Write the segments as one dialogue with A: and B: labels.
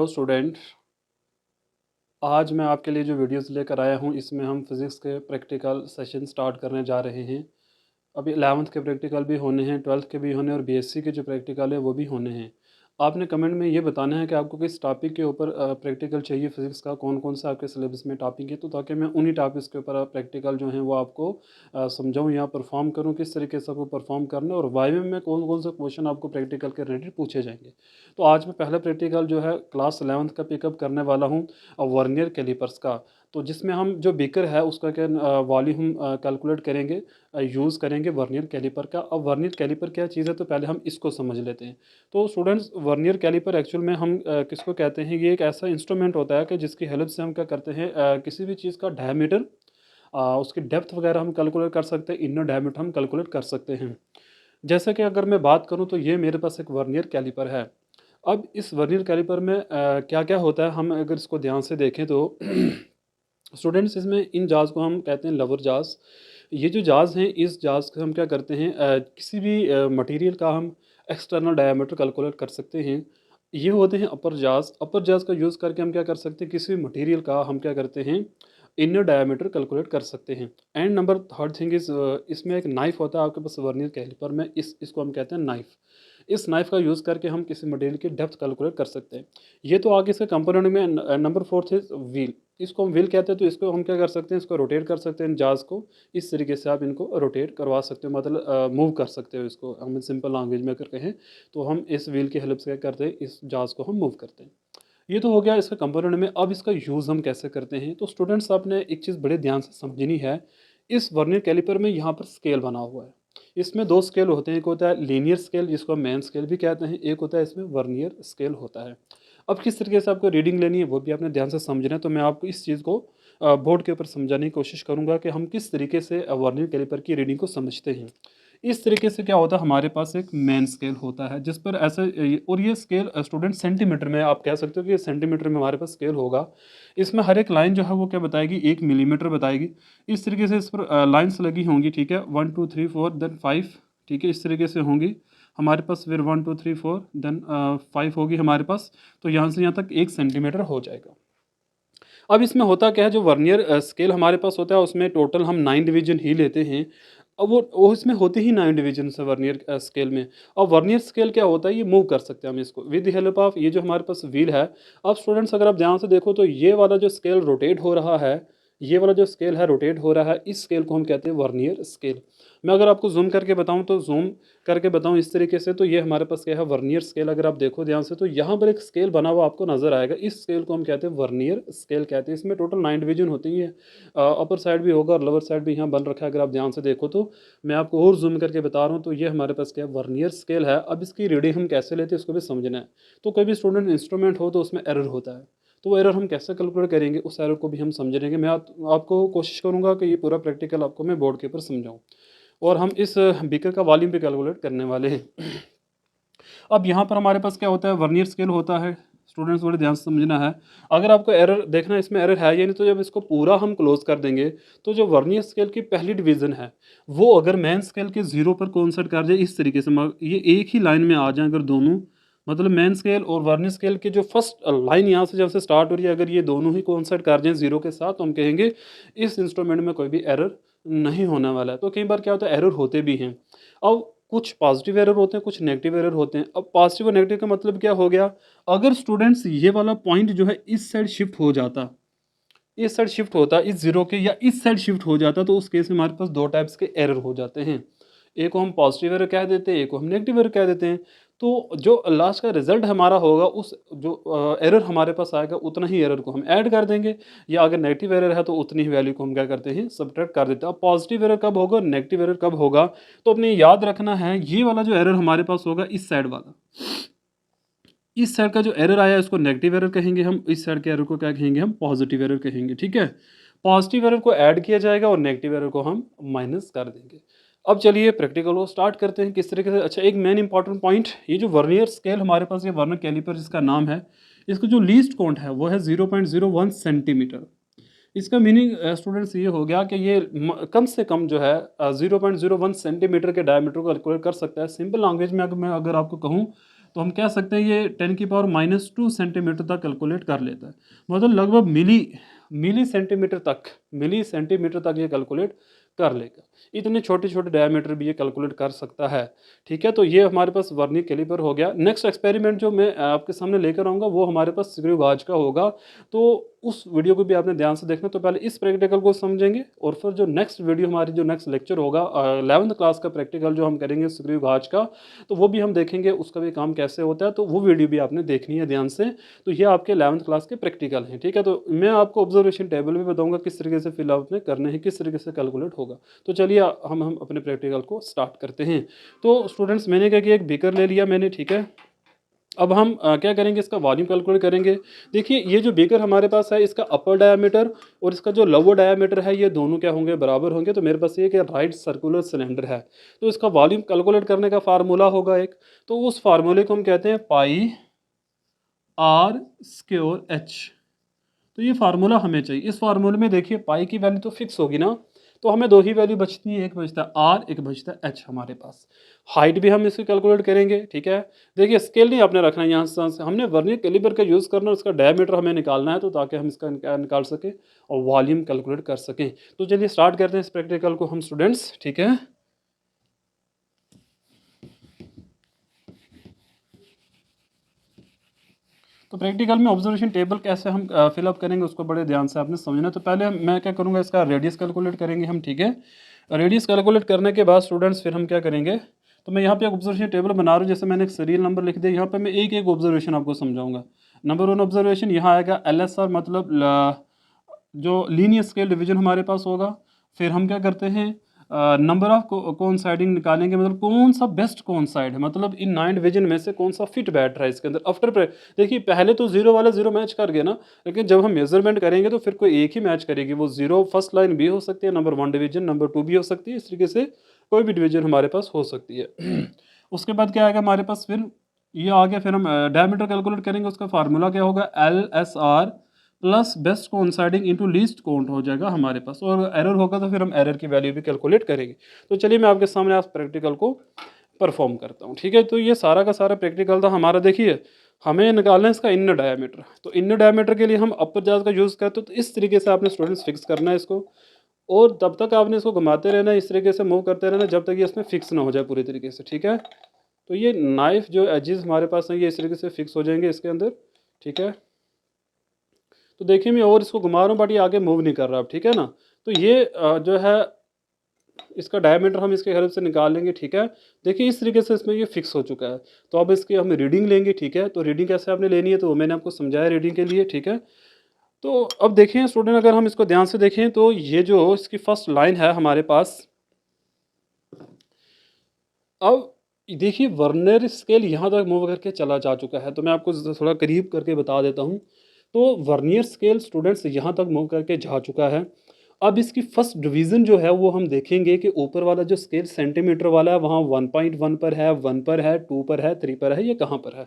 A: Hello student. आज मैं आपके लिए जो वीडियोस लेकर आया हूँ इसमें हम फिज़िक्स के प्रैक्टिकल सेशन स्टार्ट करने जा रहे हैं। अभी 11th के प्रैक्टिकल भी होने हैं, 12th के भी होने हैं और बीएससी के जो प्रैक्टिकल है वो भी होने हैं। आपने कमेंट में ये बताना है कि आपको किस टॉपिक के ऊपर प्रैक्टिकल चाहिए फिज़िक्स का, कौन-कौन सा आपके सिलेबस में टॉपिक है, तो ताकि मैं उन्हीं टॉपिक्स के ऊपर प्रैक्टिकल जो हैं वो आपको समझाऊँ या परफ़ॉर्म करूँ, किस तरीके से आपको परफ़ॉर्म करना है और वाइवा में कौन-कौन से क्वेश्चन आपको प्रैक्टिकल के रिलेटेड पूछे जाएँगे। तो आज मैं पहला प्रैक्टिकल जो है क्लास 11th का पिकअप करने वाला हूँ वर्नियर कैलिपर्स का। तो जिसमें हम जो बीकर है उसका क्या वॉल्यूम कैलकुलेट करेंगे, यूज़ करेंगे वर्नियर कैलिपर का। अब वर्नियर कैलिपर क्या चीज़ है, तो पहले हम इसको समझ लेते हैं। तो स्टूडेंट्स, वर्नियर कैलिपर एक्चुअल में हम किसको कहते हैं, ये एक ऐसा इंस्ट्रूमेंट होता है कि जिसकी हेल्प से हम क्या करते हैं, किसी भी चीज़ का डायमीटर, उसकी डेप्थ वगैरह हम कैलकुलेट कर सकते हैं, इनर डायमीटर हम कैलकुलेट कर सकते हैं। जैसे कि अगर मैं बात करूँ तो ये मेरे पास एक वर्नियर कैलिपर है। अब इस वर्नियर कैलिपर में क्या-क्या होता है, हम अगर इसको ध्यान से देखें तो स्टूडेंट्स, इसमें इन जाज़ को हम कहते हैं लवर जाज़। ये जो जाज़ हैं, इस जाज़ को हम क्या करते हैं, किसी भी मटेरियल का हम एक्सटर्नल डायमीटर कैलकुलेट कर सकते हैं। ये होते हैं अपर जाज़। अपर जाज़ का यूज़ करके हम क्या कर सकते हैं, किसी भी मटेरियल का हम क्या करते हैं, इनर डायमीटर कैलकुलेट कर सकते हैं। And number third thing is, इसमें एक नाइफ़ होता है आपके पास वर्नियर कैलिपर में, इसको हम कहते हैं नाइफ़। इस नाइफ़ का यूज़ करके हम किसी मटेरियल की डेप्थ कैलकुलेट कर सकते हैं। ये तो आगे इसके कंपोनेंट में नंबर फोर्थ इज़ व्हील। इसको हम व्हील कहते हैं, तो इसको हम क्या कर सकते हैं, इसको रोटेट कर सकते हैं जाज़ को। इस तरीके से आप इनको रोटेट करवा सकते हो, मतलब मूव कर सकते हो इसको, हम सिंपल लैंग्वेज में अगर कहें तो हम इस व्हील की हेल्प से क्या करते हैं, इस जाज़ को हम मूव करते हैं। ये तो हो गया इसका कंपोनेंट में। अब इसका यूज़ हम कैसे करते हैं, तो स्टूडेंट्स आपने एक चीज़ बड़े ध्यान से समझनी है। इस वर्नियर कैलिपर में यहाँ पर स्केल बना हुआ है। इसमें 2 स्केल होते हैं, एक होता है लीनियर स्केल जिसको हम मेन स्केल भी कहते हैं, एक होता है इसमें वर्नियर स्केल होता है। अब किस तरीके से आपको रीडिंग लेनी है वो भी आपने ध्यान से समझना है, तो मैं आपको इस चीज़ को बोर्ड के ऊपर समझाने की कोशिश करूँगा कि हम किस तरीके से वर्नियर कैलिपर की रीडिंग को समझते हैं। इस तरीके से क्या होता है, हमारे पास एक मेन स्केल होता है जिस पर ऐसे और ये स्केल स्टूडेंट सेंटीमीटर में, आप कह सकते हो कि ये सेंटीमीटर में हमारे पास स्केल होगा। इसमें हर एक लाइन जो है वो क्या बताएगी, 1 मिलीमीटर बताएगी। इस तरीके से इस पर लाइन्स लगी होंगी, ठीक है, 1 2 3 4 देन 5, ठीक है, इस तरीके से होंगी हमारे पास। फिर 1 2 3 4 देन 5 होगी हमारे पास। तो यहाँ से यहाँ तक 1 सेंटीमीटर हो जाएगा। अब इसमें होता क्या है, जो वर्नियर स्केल हमारे पास होता है उसमें टोटल हम 9 डिवीजन ही लेते हैं। अब वो इसमें होते ही 9 डिवीजन है वर्नियर स्केल में। और वर्नियर स्केल क्या होता है, ये मूव कर सकते हैं हम इसको विद द हेल्प ऑफ ये जो हमारे पास व्हील है। अब स्टूडेंट्स, अगर आप ध्यान से देखो तो ये वाला जो स्केल रोटेट हो रहा है, ये वाला जो स्केल है रोटेट हो रहा है, इस स्केल को हम कहते हैं वर्नियर स्केल। मैं अगर आपको जूम करके बताऊं, तो जूम करके बताऊं इस तरीके से, तो ये हमारे पास क्या है, वर्नियर स्केल। अगर आप देखो ध्यान से तो यहाँ पर एक स्केल बना हुआ आपको नजर आएगा, इस स्केल को हम कहते हैं वर्नियर स्केल कहते हैं। इसमें टोटल 9 डिवीजन होती है, अपर साइड भी होगा और लोअर साइड भी यहाँ बन रखा है। अगर आप ध्यान से देखो तो मैं आपको और जूम करके बता रहा हूँ, तो ये हमारे पास क्या है, वर्नियर स्केल है। अब इसकी रीडिंग हम कैसे लेते हैं इसको भी समझना है। तो कोई भी स्टूडेंट इंस्ट्रूमेंट हो तो उसमें एरर होता है, तो वो एरर हम कैसे कैलकुलेट करेंगे, उस एरर को भी हम समझेंगे। मैं आपको कोशिश करूंगा कि ये पूरा प्रैक्टिकल आपको मैं बोर्ड के ऊपर समझाऊं। और हम इस बीकर का वॉल्यूम भी कैलकुलेट करने वाले हैं। अब यहाँ पर हमारे पास क्या होता है, वर्नियर स्केल होता है। स्टूडेंट्स, बड़े ध्यान से समझना है। अगर आपको एरर देखना है, इसमें एरर है या नहीं, तो जब इसको पूरा हम क्लोज कर देंगे तो जो वर्नियर स्केल की पहली डिवीजन है वो अगर मेन स्केल के 0 पर कोइंसाइड कर जाए, इस तरीके से ये एक ही लाइन में आ जाए, अगर दोनों, मतलब मेन स्केल और वर्नियर स्केल की जो फर्स्ट लाइन यहाँ से जब से स्टार्ट हो रही है, अगर ये दोनों ही कोइंसाइड कर जाएं 0 के साथ, तो हम कहेंगे इस इंस्ट्रूमेंट में कोई भी एरर नहीं होने वाला है। तो कई बार क्या होता है, एरर होते भी हैं। अब कुछ पॉजिटिव एरर होते हैं, कुछ नेगेटिव एरर होते हैं। अब पॉजिटिव और नेगेटिव का मतलब क्या हो गया, अगर स्टूडेंट्स ये वाला पॉइंट जो है इस साइड शिफ्ट हो जाता, इस साइड शिफ्ट होता इस जीरो के, या इस साइड शिफ्ट हो जाता, तो उस केस में हमारे पास 2 टाइप्स के एरर हो जाते हैं। एक को हम पॉजिटिव एरर कह देते हैं, एक को हम नेगेटिव एरर कह देते हैं। तो जो लास्ट का रिजल्ट हमारा होगा, उस जो एरर हमारे पास आएगा उतना ही एरर को हम ऐड कर देंगे, या अगर नेगेटिव एरर है तो उतनी ही वैल्यू को हम क्या करते हैं, सब्ट्रैक्ट कर देते हैं। अब पॉजिटिव एरर कब होगा, नेगेटिव एरर कब होगा, तो अपने याद रखना है, ये वाला जो एरर हमारे पास होगा, इस साइड वाला, इस साइड का जो एरर आया इसको नेगेटिव एरर कहेंगे हम, इस साइड के एरर को क्या कहेंगे, हम पॉजिटिव एरर कहेंगे। ठीक है, पॉजिटिव एरर को ऐड किया जाएगा और नेगेटिव एरर को हम माइनस कर देंगे। अब चलिए प्रैक्टिकल को स्टार्ट करते हैं किस तरीके से। अच्छा, एक मेन इंपॉर्टेंट पॉइंट, ये जो वर्नियर स्केल हमारे पास, ये वर्नियर कैलिपर जिसका नाम है, इसका जो लीस्ट काउंट है वो है 0.01 सेंटीमीटर। इसका मीनिंग स्टूडेंट्स ये हो गया कि ये कम से कम जो है 0.01 सेंटीमीटर के डायमीटर को कैलकुलेट कर सकता है। सिंपल लैंग्वेज में अगर मैं आपको कहूँ तो हम कह सकते हैं ये 10⁻² सेंटीमीटर तक कैलकुलेट कर लेता है। मतलब लगभग मिली सेंटीमीटर तक ये कैलकुलेट कर लेगा। इतने छोटे छोटे डायमीटर भी ये कैलकुलेट कर सकता है। ठीक है, तो ये हमारे पास वर्नियर कैलिपर हो गया। नेक्स्ट एक्सपेरिमेंट जो मैं आपके सामने लेकर आऊँगा वो हमारे पास स्क्रू गाज का होगा। तो उस वीडियो को भी आपने ध्यान से देखना। तो पहले इस प्रैक्टिकल को समझेंगे और फिर जो नेक्स्ट वीडियो हमारी जो नेक्स्ट लेक्चर होगा 11th क्लास का प्रैक्टिकल जो हम करेंगे स्क्रू गाज का, तो वो भी हम देखेंगे उसका भी काम कैसे होता है। तो वो वीडियो भी आपने देखनी है ध्यान से। तो ये आपके 11th क्लास के प्रैक्टिकल हैं। ठीक है, तो मैं आपको ऑब्जर्वेशन टेबल भी बताऊंगा किस तरीके से फिल आपने करने हैं, किस तरीके से कैलकुलेट होगा। तो चलिए हम अपने प्रैक्टिकल को स्टार्ट करते हैं। तो स्टूडेंट्स, मैंने क्या किया, एक बीकर ले लिया मैंने। ठीक है, अब हम क्या करेंगे, इसका वॉल्यूम कैलकुलेट करेंगे। देखिए ये जो बीकर हमारे पास है इसका अपर डायामीटर और इसका जो लोअर डायामीटर है ये दोनों क्या होंगे, बराबर होंगे। तो मेरे पास ये कि राइट सर्कुलर सिलेंडर है, तो इसका वॉल्यूम कैलकुलेट करने का फार्मूला होगा एक। तो उस फार्मूले को हम कहते हैं पाई आर स्क्वायर एच। तो ये फार्मूला हमें चाहिए। इस फार्मूले में देखिए पाई की वैल्यू तो फिक्स होगी ना, तो हमें दो ही वैल्यू बचती है, एक बचता है आर, एक बचता है एच हमारे पास। हाइट भी हम इसकी कैलकुलेट करेंगे। ठीक है, देखिए स्केल नहीं आपने रखना है यहाँ से, हमने वर्नियर कैलिपर का यूज़ करना है, उसका डायमीटर हमें निकालना है, तो ताकि हम इसका निकाल सकें और वॉल्यूम कैलकुलेट कर सकें। तो चलिए स्टार्ट करते हैं इस प्रैक्टिकल को हम स्टूडेंट्स। ठीक है, तो प्रैक्टिकल में ऑब्जर्वेशन टेबल कैसे हम फिलअप करेंगे उसको बड़े ध्यान से आपने समझना। तो पहले मैं क्या करूँगा, इसका रेडियस कैलकुलेट करेंगे हम। ठीक है, रेडियस कैलकुलेट करने के बाद स्टूडेंट्स फिर हम क्या करेंगे, तो मैं यहाँ पे एक ऑब्जर्वेशन टेबल बना रहा हूँ। जैसे मैंने एक सीरियल नंबर लिख दिया, यहाँ पे मैं एक एक ऑब्जर्वेशन आपको समझाऊंगा। नंबर 1 ऑब्जर्वेशन यहाँ आएगा LSR, मतलब जो लीनियर स्केल डिवीजन हमारे पास होगा। फिर हम क्या करते हैं, नंबर ऑफ कोइंसाइडिंग निकालेंगे, मतलब कौन सा बेस्ट कोइंसाइड है, मतलब इन 9 डिवीजन में से कौन सा फिट बैठ रहा है इसके अंदर। आफ्टर देखिए पहले तो जीरो वाला जीरो मैच कर गया ना, लेकिन जब हम मेजरमेंट करेंगे तो फिर कोई एक ही मैच करेगी। वो जीरो फर्स्ट लाइन भी हो सकती है, नंबर 1 डिवीजन, नंबर 2 भी हो सकती है, इस तरीके से कोई भी डिवीजन हमारे पास हो सकती है। उसके बाद क्या आएगा हमारे पास, फिर ये आ गया। फिर हम डायमीटर कैलकुलेट करेंगे, उसका फार्मूला क्या होगा, LSR plus best coinciding into least count हो जाएगा हमारे पास। और एरर होगा तो फिर हम एरर की वैल्यू भी कैलकुलेट करेंगे। तो चलिए मैं आपके सामने आज प्रैक्टिकल को परफॉर्म करता हूँ। ठीक है, तो ये सारा का सारा प्रैक्टिकल था हमारा। देखिए हमें निकालना है इसका इनर डायमीटर। तो इनर डायमीटर के लिए हम अपर जाज का यूज़ करते हैं। तो इस तरीके से आपने स्टूडेंट्स फिक्स करना है इसको, और तब तक आपने इसको घुमाते रहना है, इस तरीके से मूव करते रहना जब तक ये इसमें फिक्स ना हो जाए पूरी तरीके से। ठीक है, तो ये नाइफ जो एजेस हमारे पास हैं ये इस तरीके से फिक्स हो जाएंगे इसके अंदर। ठीक है, तो देखिए मैं और इसको घुमा रहा हूँ बट ये आगे मूव नहीं कर रहा अब। ठीक है ना, तो ये जो है इसका डायमीटर हम इसके हेल्प से निकाल लेंगे। ठीक है, देखिए इस तरीके से इसमें ये फिक्स हो चुका है। तो अब इसकी हम रीडिंग लेंगे। ठीक है, तो रीडिंग कैसे आपने लेनी है तो वो मैंने आपको समझाया रीडिंग के लिए। ठीक है, तो अब देखें स्टूडेंट, अगर हम इसको ध्यान से देखें तो ये जो इसकी फर्स्ट लाइन है हमारे पास, अब देखिए वर्नियर स्केल यहाँ तक मूव करके चला जा चुका है। तो मैं आपको थोड़ा करीब करके बता देता हूँ। तो वर्नियर स्केल स्टूडेंट्स यहाँ तक मूव करके जा चुका है। अब इसकी फर्स्ट डिवीज़न जो है वो हम देखेंगे कि ऊपर वाला जो स्केल सेंटीमीटर वाला है वहाँ 1.1 पर है, 1 पर है, 2 पर है, 3 पर है, ये कहाँ पर है।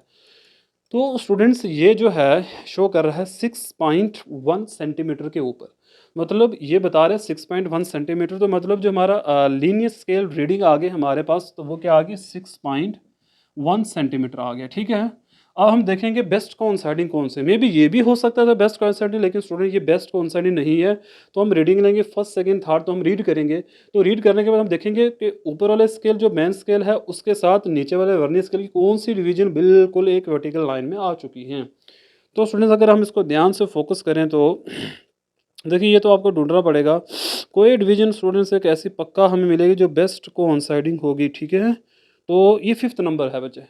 A: तो स्टूडेंट्स ये जो है शो कर रहा है 6.1 सेंटीमीटर के ऊपर, मतलब ये बता रहे हैं 6.1 सेंटीमीटर। तो मतलब जो हमारा लीनियर स्केल रीडिंग आ गई हमारे पास, तो वो क्या आ गई 6.1 सेंटीमीटर आ गया। ठीक है, अब हम देखेंगे बेस्ट कोइंसाइडिंग कौन से, मे बी ये भी हो सकता था बेस्ट कोइंसाइडिंग, लेकिन स्टूडेंट ये बेस्ट कोइंसाइडिंग नहीं है। तो हम रीडिंग लेंगे फर्स्ट सेकंड थर्ड, तो हम रीड करेंगे। तो रीड करने के बाद हम देखेंगे कि ऊपर वाले स्केल जो मेन स्केल है उसके साथ नीचे वाले वर्नियर स्केल की कौन सी डिवीजन बिल्कुल एक वर्टिकल लाइन में आ चुकी हैं। तो स्टूडेंट्स अगर हम इसको ध्यान से फोकस करें तो देखिए ये तो आपको ढूंढना पड़ेगा कोई डिवीजन स्टूडेंट्स एक ऐसी पक्का हमें मिलेगी जो बेस्ट कोइंसाइडिंग होगी। ठीक है, तो ये 5th नंबर है बच्चे।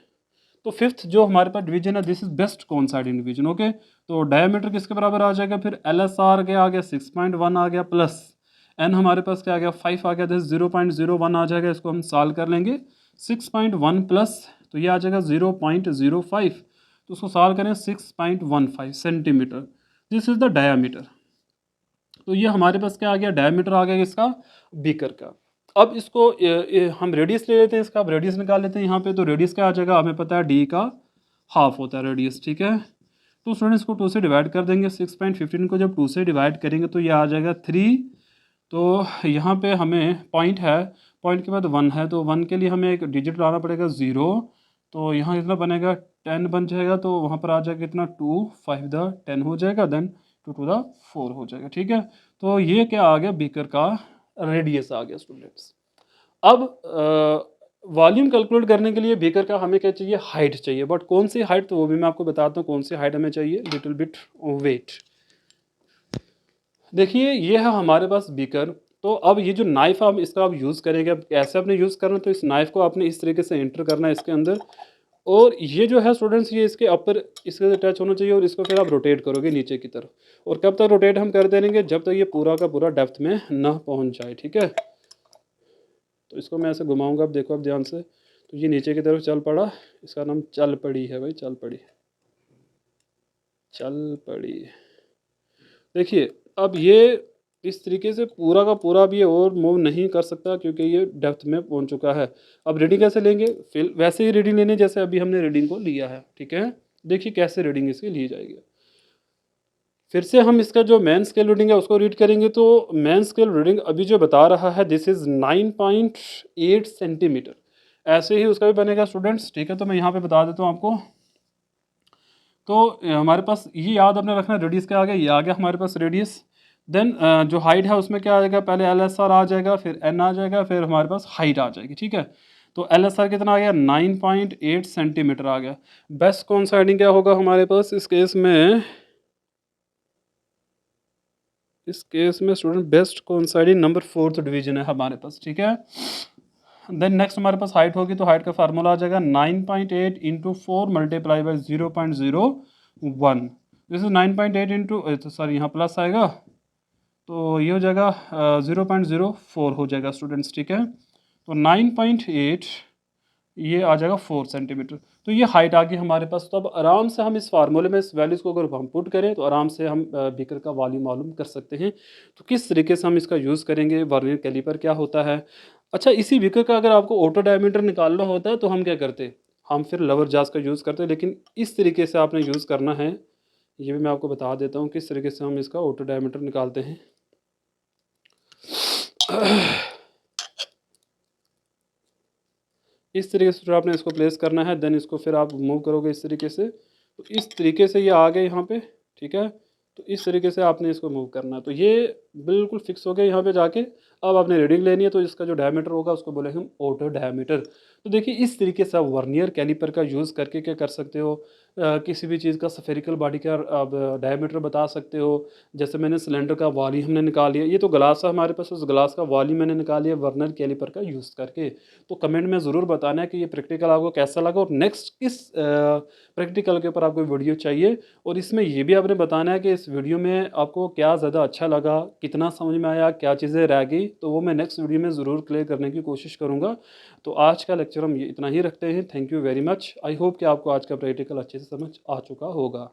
A: तो 5th जो हमारे पास डिवीजन है this is best coinciding division. Okay, तो डायमीटर किसके बराबर आ जाएगा, फिर LSR के आ गया 6.1 आ गया, प्लस एन हमारे पास क्या आ गया 5 आ गया, दिस 0.01 आ जाएगा। इसको हम सॉल्व कर लेंगे। 6.1 प्लस तो ये आ जाएगा 0.05, तो उसको सॉल्व करें 6.15 centimetre, this is the diameter. तो ये हमारे पास क्या आ गया, डायमीटर आ गया इसका बीकर का। अब इसको हम रेडियस ले लेते हैं इसका, अब रेडियस निकाल लेते हैं यहाँ पे। तो रेडियस क्या आ जाएगा, हमें पता है डी का हाफ होता है रेडियस। ठीक है, तो स्टूडेंट इसको 2 से डिवाइड कर देंगे। 6.15 को जब 2 से डिवाइड करेंगे तो ये आ जाएगा 3। तो यहाँ पे हमें पॉइंट है, पॉइंट के बाद 1 है, तो 1 के लिए हमें एक डिजिट लाना पड़ेगा 0। तो यहाँ कितना बनेगा 10 बन जाएगा, तो वहाँ पर आ जाएगा कितना 2 5 द 10 हो जाएगा, देन 2 टू द 4 हो जाएगा। ठीक है, तो ये क्या आ गया, बीकर का रेडियस आ गया स्टूडेंट्स। अब वॉल्यूम कैलकुलेट करने के लिए बीकर का हमें क्या चाहिए, हाइट चाहिए। बट कौन सी हाइट, तो वो भी मैं आपको बताता हूँ कौन सी हाइट हमें चाहिए। लिटिल बिट वेट, देखिए ये है हमारे पास बीकर। तो अब ये जो नाइफ हम इसका आप यूज़ करेंगे, अब कैसे आपने यूज़ करना, तो इस नाइफ को आपने इस तरीके से एंटर करना है इसके अंदर, और ये जो है स्टूडेंट्स ये इसके अपर इसके अटैच होना चाहिए, और इसको फिर आप रोटेट करोगे नीचे की तरफ। और कब तक रोटेट हम कर देंगे, जब तक ये पूरा का पूरा डेप्थ में ना पहुंच जाए। ठीक है, तो इसको मैं ऐसे घुमाऊंगा, अब देखो अब ध्यान से, तो ये नीचे की तरफ चल पड़ा। इसका नाम चल पड़ी है भाई, चल पड़ी, चल पड़ी। देखिए अब ये इस तरीके से पूरा का पूरा भी और मूव नहीं कर सकता, क्योंकि ये डेप्थ में पहुंच चुका है। अब रीडिंग कैसे लेंगे, फिर वैसे ही रीडिंग लेनी जैसे अभी हमने रीडिंग को लिया है। ठीक है, देखिए कैसे रीडिंग इसकी ली जाएगी। फिर से हम इसका जो मेन स्केल रीडिंग है उसको रीड करेंगे, तो मेन स्केल रीडिंग अभी जो बता रहा है दिस इज़ 9.8 सेंटीमीटर। ऐसे ही उसका भी बनेगा स्टूडेंट्स। ठीक है, तो मैं यहाँ पे बता देता हूँ आपको। तो हमारे पास ये याद अपने रखना, रेडियस क्या आ गया, ये आ गया हमारे पास रेडियस। देन जो हाइट है उसमें क्या आ जाएगा, पहले एल एस आर आ जाएगा, फिर एन आ जाएगा, फिर हमारे पास हाइट आ जाएगी। ठीक है, तो एल एस आर कितना आ गया, 9.8 सेंटीमीटर आ गया। बेस्ट कोइंसाइडिंग क्या होगा हमारे पास इस केस में, इस केस में student best coinciding number 4th division है हमारे पास। ठीक है, देन नेक्स्ट हमारे पास हाइट होगी, तो हाइट का फार्मूला आ जाएगा 9.8 into 4 multiply by 0.01। This is 9.8 into, sorry यहाँ प्लस आएगा, तो ये हो जाएगा 0.04 हो जाएगा स्टूडेंट्स। ठीक है, तो 9.8 ये आ जाएगा 4 सेंटीमीटर। तो ये हाइट आ गई हमारे पास। तो अब आराम से हम इस फार्मूले में इस वैल्यूज़ को अगर हम पुट करें, तो आराम से हम बीकर का वॉल्यूम मालूम कर सकते हैं। तो किस तरीके से हम इसका यूज़ करेंगे, वर्नियर कैलिपर क्या होता है। अच्छा, इसी बीकर का अगर आपको ऑटो डायमीटर निकालना होता है तो हम क्या करते, हम फिर लवर जाज का यूज़ करते हैं। लेकिन इस तरीके से आपने यूज़ करना है, ये भी मैं आपको बता देता हूँ किस तरीके से हम इसका ऑटो डायमीटर निकालते हैं। इस तरीके से फिर आपने इसको प्लेस करना है, देन इसको फिर आप मूव करोगे इस तरीके से, तो इस तरीके से ये आ गए यहाँ पे। ठीक है, तो इस तरीके से आपने इसको मूव करना है, तो ये बिल्कुल फिक्स हो गया यहाँ पे जाके। अब आपने रीडिंग लेनी है, तो इसका जो डायमीटर होगा उसको बोले हम ऑटो डायमीटर। तो देखिए इस तरीके से आप वर्नियर कैलिपर का यूज़ करके क्या कर सकते हो, किसी भी चीज़ का स्फेरिकल बॉडी का आप डायमीटर बता सकते हो। जैसे मैंने सिलेंडर का वॉली हमने निकाल लिया, ये तो ग्लास है हमारे पास, उस ग्लास का वॉली मैंने निकाल लिया वर्नियर कैलिपर का यूज़ करके। तो कमेंट में ज़रूर बताना है कि ये प्रैक्टिकल आपको कैसा लगा, और नेक्स्ट किस प्रैक्टिकल के ऊपर आपको वीडियो चाहिए। और इसमें ये भी आपने बताना है कि इस वीडियो में आपको क्या ज़्यादा अच्छा लगा, कितना समझ में आया, क्या चीज़ें रह गई, तो वो मैं नेक्स्ट वीडियो में ज़रूर क्लियर करने की कोशिश करूँगा। तो आज का लेक्चर हम ये इतना ही रखते हैं। Thank you very much. I hope कि आपको आज का प्रैक्टिकल अच्छे से समझ आ चुका होगा।